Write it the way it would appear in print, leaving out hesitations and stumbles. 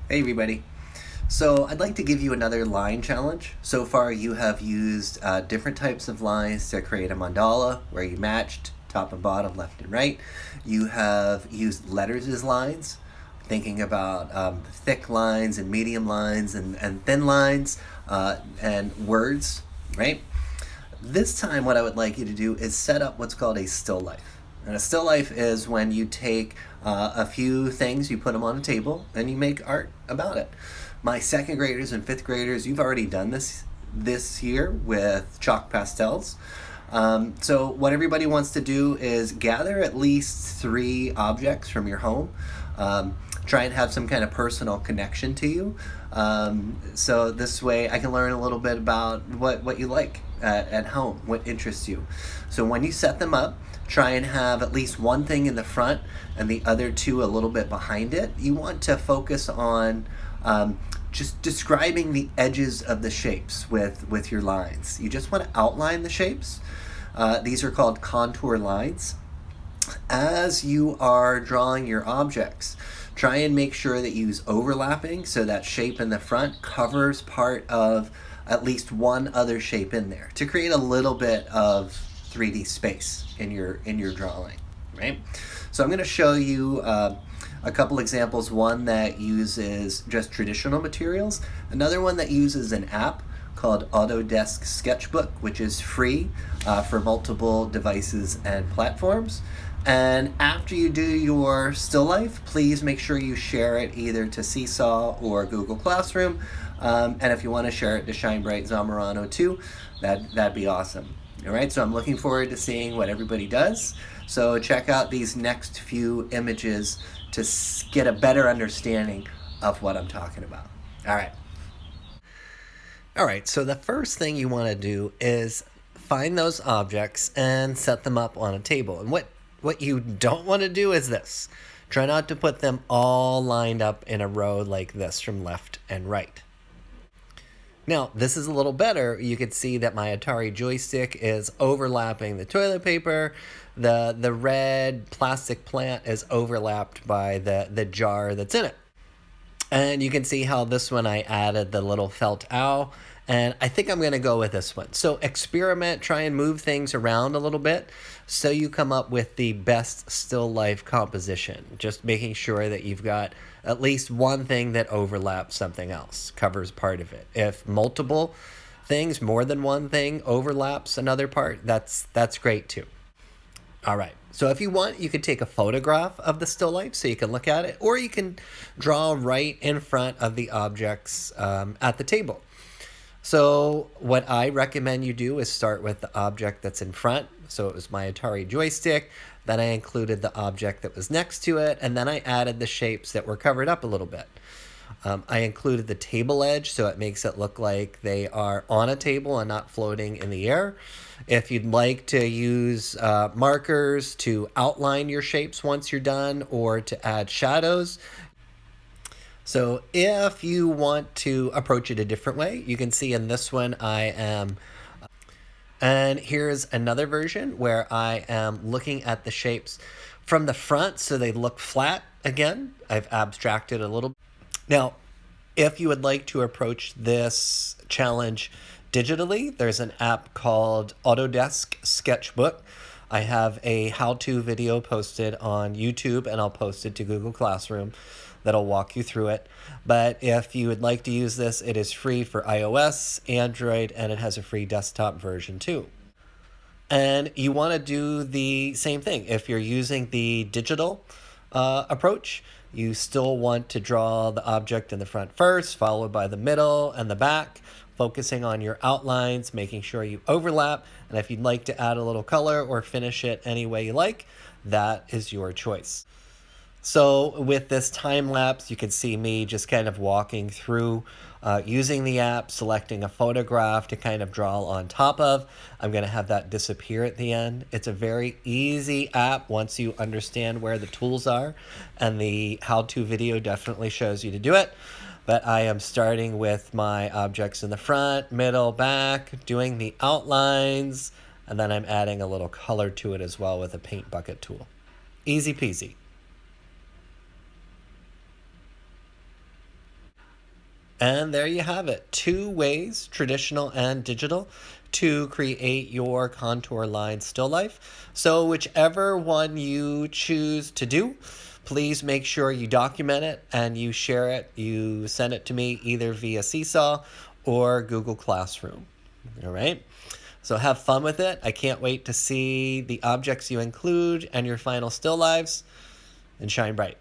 Hey everybody. So I'd like to give you another line challenge. So far you have used different types of lines to create a mandala where you matched top and bottom, left and right. You have used letters as lines, thinking about thick lines and medium lines and thin lines and words, right? This time, what I would like you to do is set up what's called a still life. And a still life is when you take a few things, you put them on a table, and you make art about it. My second graders and fifth graders, you've already done this year with chalk pastels. So what everybody wants to do is gather at least three objects from your home. Try and have some kind of personal connection to you. So this way I can learn a little bit about what you like at home, what interests you. So when you set them up, try and have at least one thing in the front and the other two a little bit behind it. You want to focus on just describing the edges of the shapes with your lines. You just want to outline the shapes. These are called contour lines. As you are drawing your objects, try and make sure that you use overlapping so that shape in the front covers part of at least one other shape in there to create a little bit of 3D space in your drawing, right? So I'm going to show you a couple examples. One that uses just traditional materials, another one that uses an app called Autodesk Sketchbook, which is free for multiple devices and platforms. And after you do your still life, please make sure you share it either to Seesaw or Google Classroom. And if you want to share it to Shine Bright Zamorano too, that'd be awesome. All right, so I'm looking forward to seeing what everybody does. So check out these next few images to get a better understanding of what I'm talking about. All right. All right, so the first thing you want to do is find those objects and set them up on a table. And what you don't want to do is this. Try not to put them all lined up in a row like this from left and right. Now, this is a little better. You can see that my Atari joystick is overlapping the toilet paper. The red plastic plant is overlapped by the jar that's in it. And you can see how this one I added the little felt owl. And I think I'm going to go with this one. So experiment, try and move things around a little bit so you come up with the best still life composition. Just making sure that you've got at least one thing that overlaps something else, covers part of it. If multiple things, more than one thing overlaps another part, that's great too. All right. So if you want, you could take a photograph of the still life so you can look at it, or you can draw right in front of the objects at the table. So what I recommend you do is start with the object that's in front. So it was my Atari joystick. Then I included the object that was next to it, and then I added the shapes that were covered up a little bit. I included the table edge so it makes it look like they are on a table and not floating in the air. If you'd like to use markers to outline your shapes once you're done or to add shadows. So if you want to approach it a different way, you can see in this one I am. And here's another version where I am looking at the shapes from the front so they look flat again. I've abstracted a little. Now, if you would like to approach this challenge digitally, there's an app called Autodesk Sketchbook. I have a how-to video posted on YouTube, and I'll post it to Google Classroom that'll walk you through it. But if you would like to use this, it is free for iOS, Android, and it has a free desktop version too. And you want to do the same thing. If you're using the digital approach, you still want to draw the object in the front first, followed by the middle and the back, focusing on your outlines, making sure you overlap. And if you'd like to add a little color or finish it any way you like, that is your choice. So with this time lapse, you can see me just kind of walking through using the app, selecting a photograph to kind of draw on top of. I'm going to have that disappear at the end. It's a very easy app once you understand where the tools are, and the how-to video definitely shows you to do it. But I am starting with my objects in the front, middle, back, doing the outlines, and then I'm adding a little color to it as well with a paint bucket tool. Easy peasy. And there you have it. 2 ways, traditional and digital, to create your contour line still life. So whichever one you choose to do, please make sure you document it and you share it. You send it to me either via Seesaw or Google Classroom. All right? So have fun with it. I can't wait to see the objects you include and your final still lives. And shine bright.